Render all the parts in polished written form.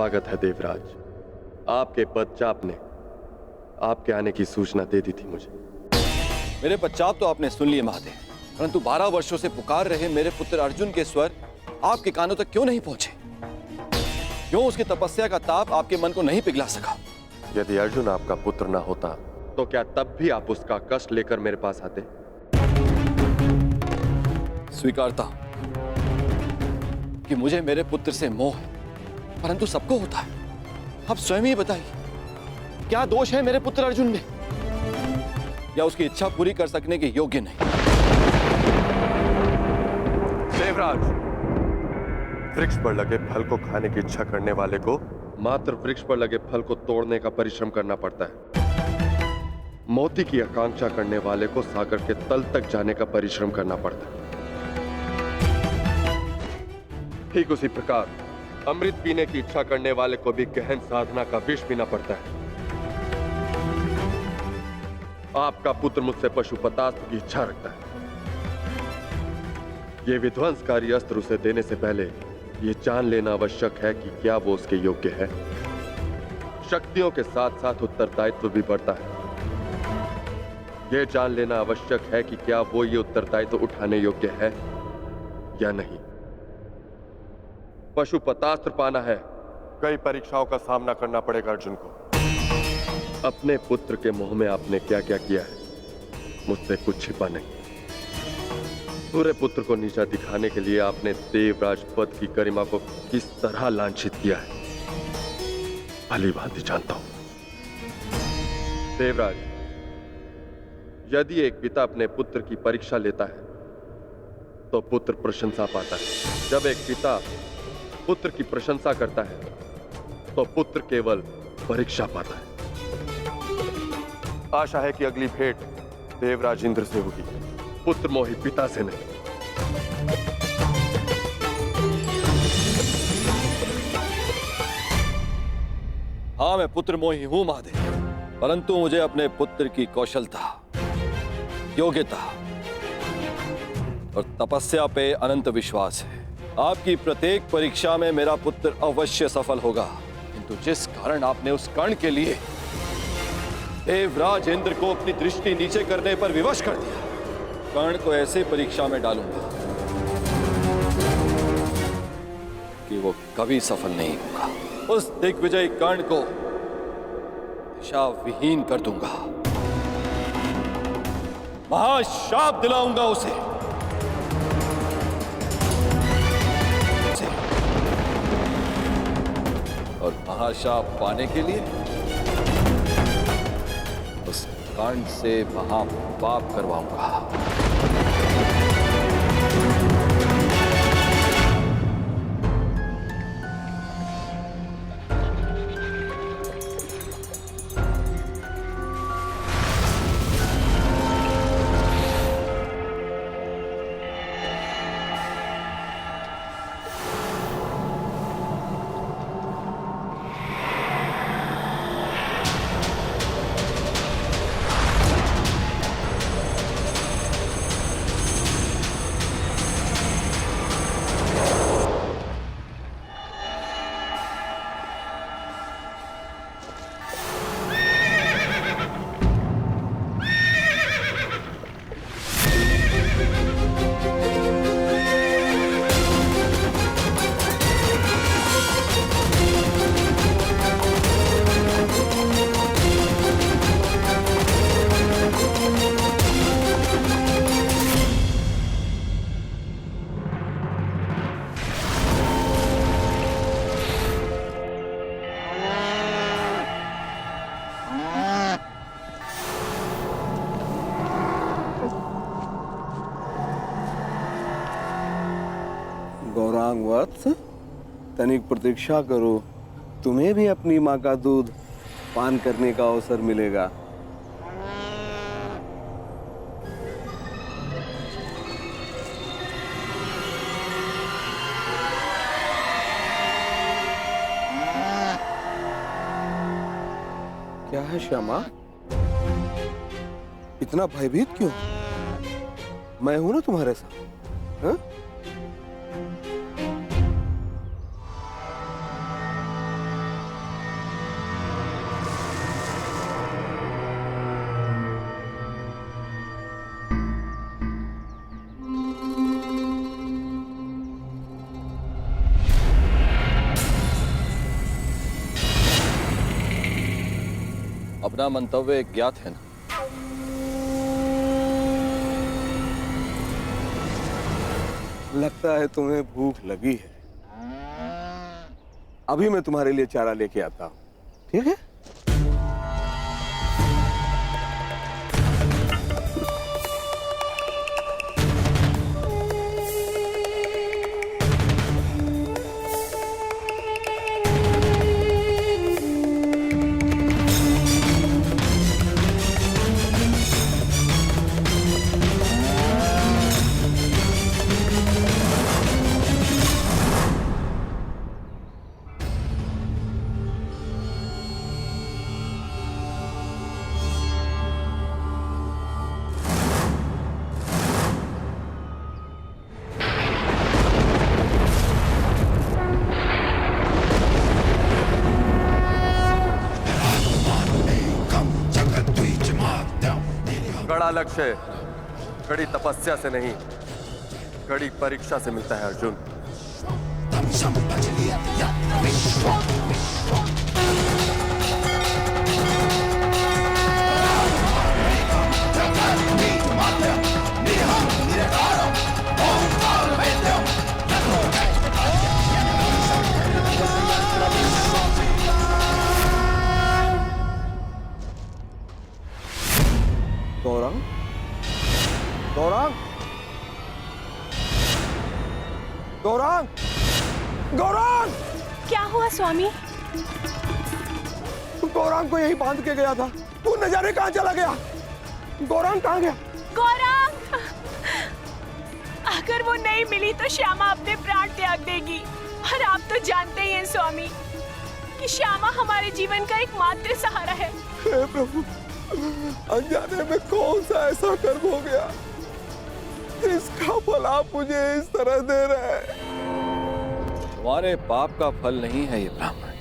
स्वागत है देवराज। आपके पदचाप ने आपके आने की सूचना दे दी थी मुझे। मेरे पदचाप तो आपने सुन लिए महादेव, परंतु 12 वर्षों से पुकार रहे मेरे पुत्र अर्जुन के स्वर आपके कानों तक क्यों नहीं पहुंचे? क्यों उसकी तपस्या का ताप आपके मन को नहीं पिघला सका? यदि अर्जुन आपका पुत्र ना होता तो क्या तब भी आप उसका कष्ट लेकर मेरे पास आते? स्वीकारता हूं कि मुझे मेरे पुत्र से मोह है, परंतु सबको होता है। अब स्वयं ही बताइए, क्या दोष है मेरे पुत्र अर्जुन में, या उसकी इच्छा पूरी कर सकने के योग्य नहीं? देवराज, वृक्ष पर लगे फल को खाने की इच्छा करने वाले को मात्र वृक्ष पर लगे फल को तोड़ने का परिश्रम करना पड़ता है। मोती की आकांक्षा करने वाले को सागर के तल तक जाने का परिश्रम करना पड़ता है। ठीक उसी प्रकार अमृत पीने की इच्छा करने वाले को भी गहन साधना का विष पीना पड़ता है। आपका पुत्र मुझसे पशुपतास्त्र की इच्छा रखता है। यह विध्वंसकारी अस्त्र उसे देने से पहले यह जान लेना आवश्यक है कि क्या वो उसके योग्य है। शक्तियों के साथ साथ उत्तरदायित्व भी बढ़ता है। यह जान लेना आवश्यक है कि क्या वो ये उत्तरदायित्व उठाने योग्य है या नहीं। पशुपतास्त्र पाना है, कई परीक्षाओं का सामना करना पड़ेगा अर्जुन को। अपने पुत्र के मोह में आपने क्या क्या किया है, मुझसे कुछ छिपा नहीं। पूरे पुत्र को नीचा दिखाने के लिए आपने देवराज पद की गरिमा को किस तरह लांछित किया है, भली भांति जानता हूं। देवराज, यदि एक पिता अपने पुत्र की परीक्षा लेता है तो पुत्र प्रशंसा पाता है। जब एक पिता पुत्र की प्रशंसा करता है तो पुत्र केवल परीक्षा पाता है। आशा है कि अगली भेंट देवराज इंद्र से होगी, पुत्र मोही पिता से नहीं। हाँ, मैं पुत्र मोही हूं महादेव, परंतु मुझे अपने पुत्र की कौशलता, योग्यता और तपस्या पे अनंत विश्वास है। आपकी प्रत्येक परीक्षा में मेरा पुत्र अवश्य सफल होगा, किंतु जिस कारण आपने उस कर्ण के लिए देवराज इंद्र को अपनी दृष्टि नीचे करने पर विवश कर दिया, कर्ण को ऐसे परीक्षा में डालूंगा कि वो कभी सफल नहीं होगा। उस दिग्विजय कर्ण को दिशा विहीन कर दूंगा, महाशाप दिलाऊंगा उसे। और महाशाप पाने के लिए उस कर्ण से महापाप करवाऊंगा। गौरांग वत्स, तनिक प्रतीक्षा करो, तुम्हें भी अपनी माँ का दूध पान करने का अवसर मिलेगा। क्या है श्यामा, इतना भयभीत क्यों? मैं हूं ना तुम्हारे साथ। हाँ? अपना मंतव्य ज्ञात है ना? लगता है तुम्हें भूख लगी है। अभी मैं तुम्हारे लिए चारा लेके आता हूं, ठीक है? कड़ा लक्ष्य कड़ी तपस्या से नहीं, कड़ी परीक्षा से मिलता है अर्जुन। गौरांग, गौरांग, गौरांग, गौरांग! क्या हुआ स्वामी? गौरांग को यही बांध के गया था, वो न जाने कहां चला गया। गौरांग कहां गया? गौरांग! अगर वो नहीं मिली तो श्यामा अपने प्राण त्याग देगी। और आप तो जानते ही हैं स्वामी कि श्यामा हमारे जीवन का एकमात्र सहारा है। हे प्रभु, अनजाने में कौन सा ऐसा कर्म हो गया जिसका फल आप मुझे इस तरह दे रहे हैं? तुम्हारे पाप का फल नहीं है ये ब्राह्मण,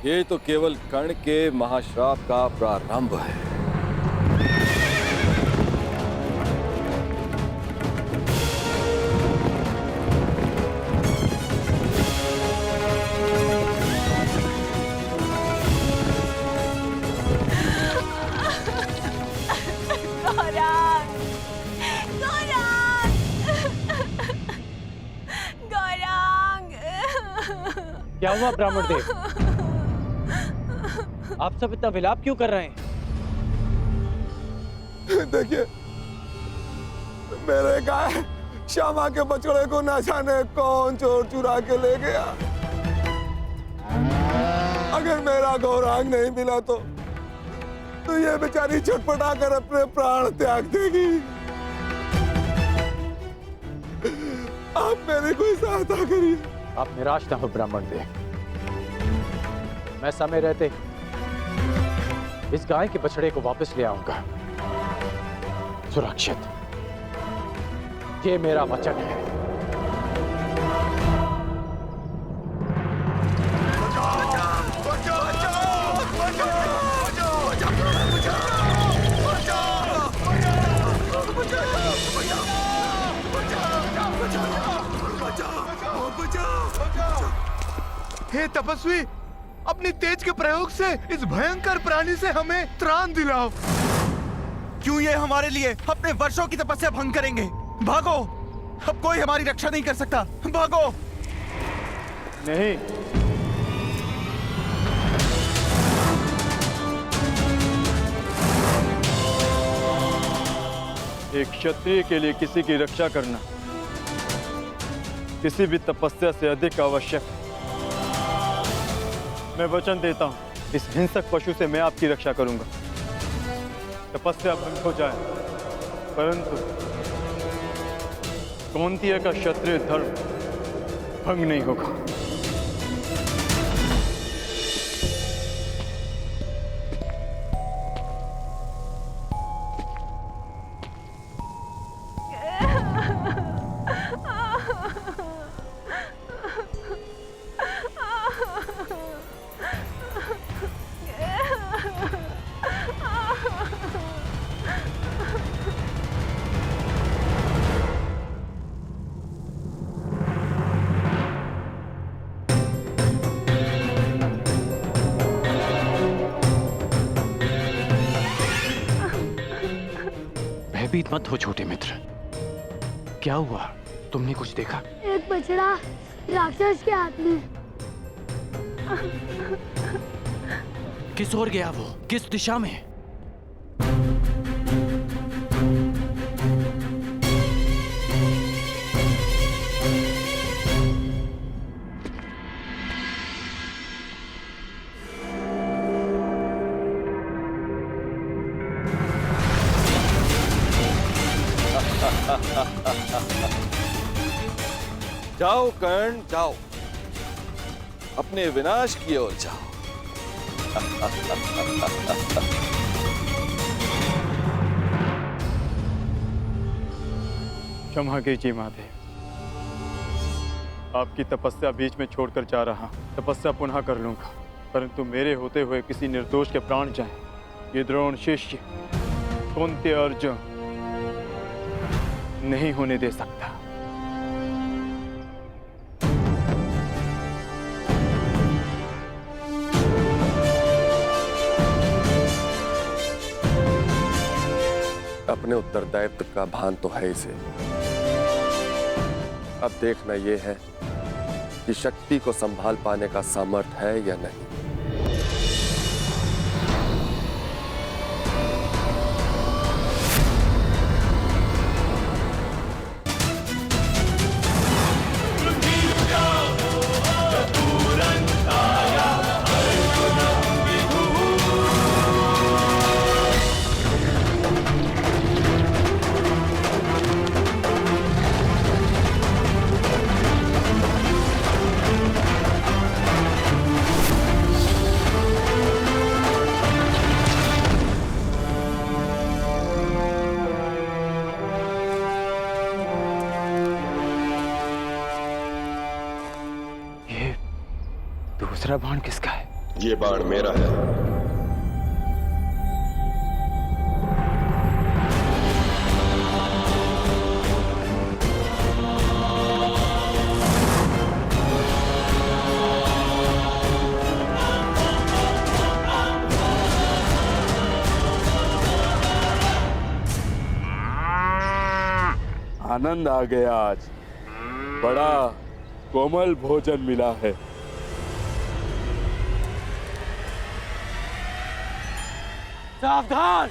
ये तो केवल कर्ण के महाश्राप का प्रारंभ है। क्या हुआ ब्राह्मण देव? आप सब इतना विलाप क्यों कर रहे हैं? देखिए, मेरे गाय श्यामा के बछड़े को ना जाने कौन चोर चुरा के ले गया। अगर मेरा गौरांग नहीं मिला तो ये बेचारी छटपटा कर अपने प्राण त्याग देगी। आप मेरी कोई सहायता करिए। आप निराश ना हो ब्राह्मण देव, मैं समय रहते इस गाय के बछड़े को वापस ले आऊंगा सुरक्षित। ये मेरा वचन है। हे तपस्वी, अपनी तेज के प्रयोग से इस भयंकर प्राणी से हमें त्राण दिलाओ। क्यों ये हमारे लिए अपने वर्षों की तपस्या भंग करेंगे? भागो, अब कोई हमारी रक्षा नहीं कर सकता। भागो। नहीं, एक क्षत्रिय के लिए किसी की रक्षा करना किसी भी तपस्या से अधिक आवश्यक है। मैं वचन देता हूं, इस हिंसक पशु से मैं आपकी रक्षा करूंगा। तपस्या भंग हो जाए, परंतु कौंतिय का क्षत्रिय धर्म भंग नहीं होगा। भयभीत मत हो छोटे मित्र। क्या हुआ, तुमने कुछ देखा? एक बछड़ा राक्षस के हाथ में। किस ओर गया वो, किस दिशा में? जाओ कर्ण, जाओ, अपने विनाश की ओर जाओ। क्षमा कीजिए महादेव, आपकी तपस्या बीच में छोड़कर जा रहा। तपस्या पुनः कर लूंगा, परंतु मेरे होते हुए किसी निर्दोष के प्राण जाएं, ये द्रोण शिष्य कुंती अर्जुन नहीं होने दे सकता। अपने उत्तरदायित्व का भान तो है इसे। अब देखना यह है कि शक्ति को संभाल पाने का सामर्थ्य है या नहीं। दूसरा बाण किसका है? ये बाण मेरा है। आनंद आ गया आज, बड़ा कोमल भोजन मिला है। सावधान!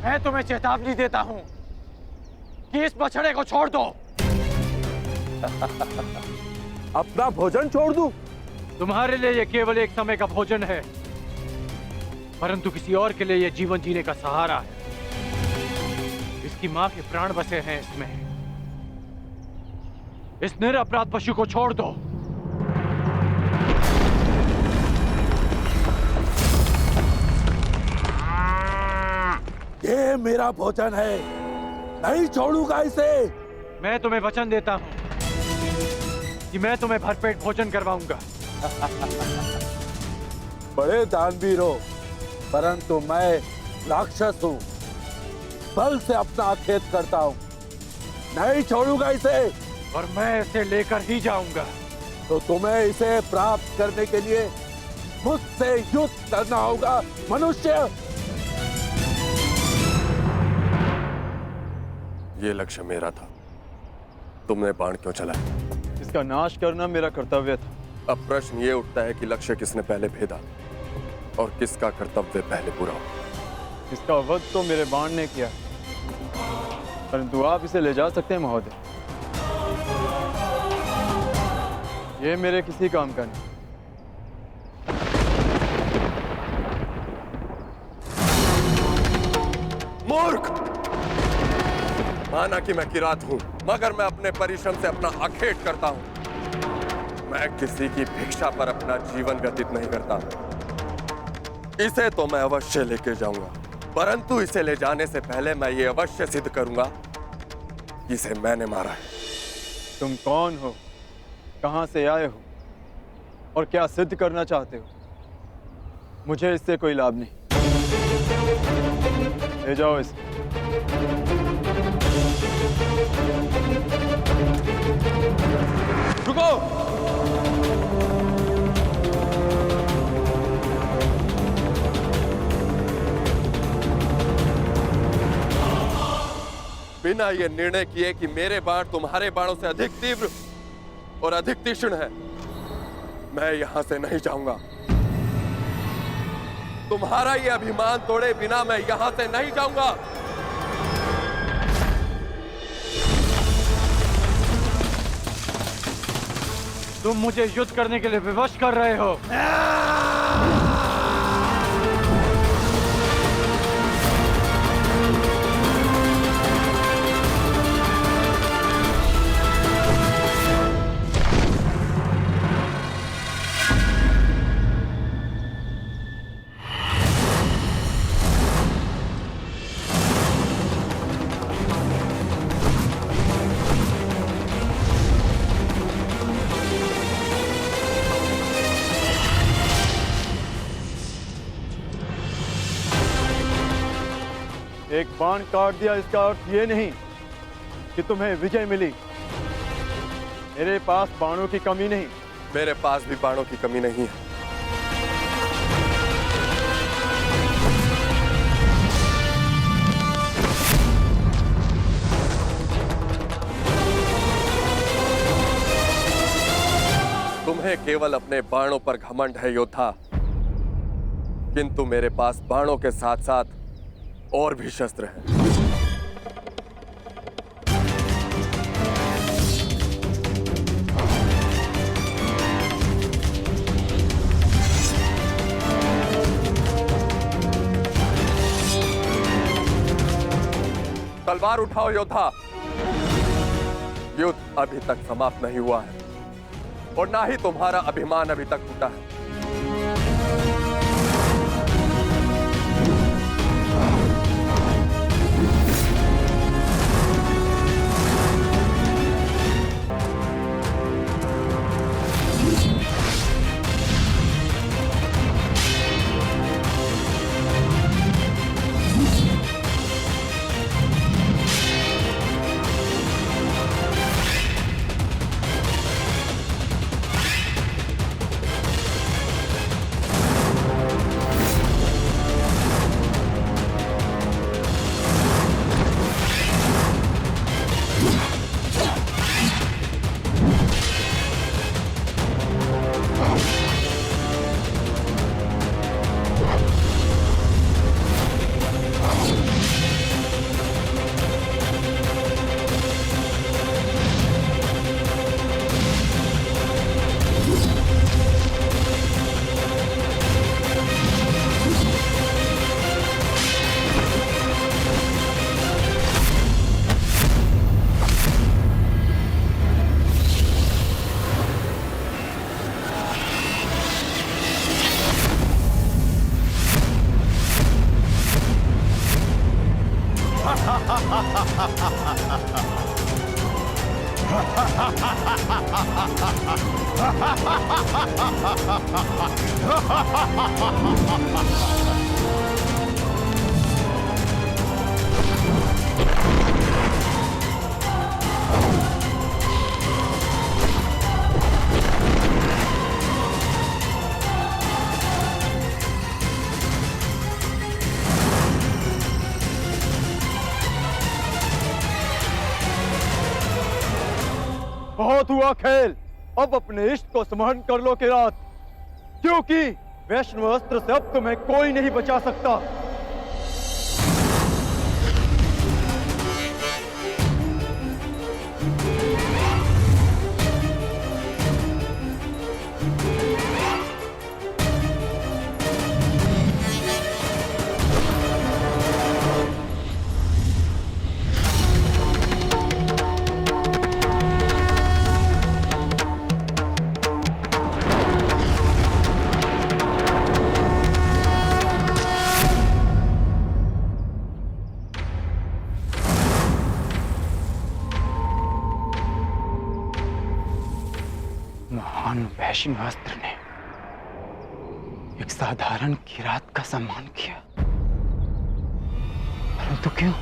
मैं तुम्हें चेतावनी देता हूं कि इस बछड़े को छोड़ दो। अपना भोजन छोड़ दूं? तुम्हारे लिए यह केवल एक समय का भोजन है, परंतु किसी और के लिए यह जीवन जीने का सहारा है। इसकी मां के प्राण बसे हैं इसमें। इस निरपराध पशु को छोड़ दो। ये मेरा भोजन है, नहीं छोड़ूंगा इसे। मैं तुम्हें वचन देता हूं कि मैं तुम्हें भरपेट भोजन करवाऊंगा। बड़े दानवीर हो, परंतु मैं राक्षस हूं, बल से अपना खेत करता हूं, नहीं छोड़ूंगा इसे। और मैं इसे लेकर ही जाऊंगा। तो तुम्हें इसे प्राप्त करने के लिए मुझसे युद्ध करना होगा मनुष्य। ये लक्ष्य मेरा था, तुमने बाण क्यों चलाया? इसका नाश करना मेरा कर्तव्य था। अब प्रश्न ये उठता है कि लक्ष्य किसने पहले भेदा और किसका कर्तव्य पहले पूरा हो। इसका वध तो मेरे बाण ने किया, परंतु आप इसे ले जा सकते हैं महोदय। ये मेरे किसी काम का नहीं। मूर्ख! माना कि मैं किरात हूं, मगर मैं अपने परिश्रम से अपना अखेट करता हूं। मैं किसी की भिक्षा पर अपना जीवन व्यतीत नहीं करता। इसे तो मैं अवश्य लेके जाऊंगा, परंतु इसे ले जाने से पहले मैं ये अवश्य सिद्ध करूंगा कि इसे मैंने मारा है। तुम कौन हो, कहां से आए हो और क्या सिद्ध करना चाहते हो? मुझे इससे कोई लाभ नहीं। ले जाओ इसे। रुको! बिना ये निर्णय किए कि मेरे बाण तुम्हारे बाणों से अधिक तीव्र और अधिक तीक्ष्ण है, मैं यहां से नहीं जाऊंगा। तुम्हारा ये अभिमान तोड़े बिना मैं यहां से नहीं जाऊंगा। तुम मुझे युद्ध करने के लिए विवश कर रहे हो। एक बाण काट दिया इसका अर्थ ये नहीं कि तुम्हें विजय मिली। मेरे पास बाणों की कमी नहीं। मेरे पास भी बाणों की कमी नहीं है। तुम्हें केवल अपने बाणों पर घमंड है योद्धा, किंतु मेरे पास बाणों के साथ साथ और भी शस्त्र हैं। तलवार उठाओ योद्धा। युद्ध अभी तक समाप्त नहीं हुआ है और ना ही तुम्हारा अभिमान अभी तक टूटा है। बहुत हुआ खेल, अब अपने इष्ट को स्मरण कर लो किरात, क्योंकि वैष्णव अस्त्र से अब तुम्हें कोई नहीं बचा सकता। महान वैष्णव अस्त्र ने एक साधारण किरात का सम्मान किया, परंतु क्यों?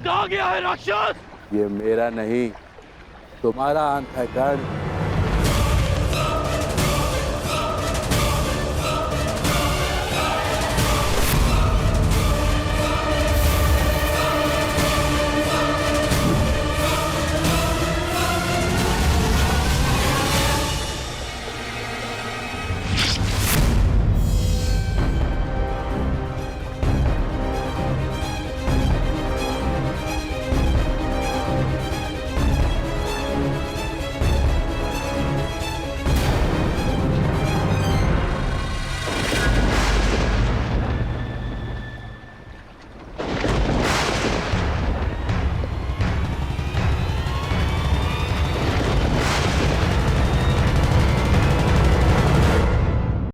कहाँ गया है राक्षस? ये मेरा नहीं तुम्हारा अंत है कर्ण।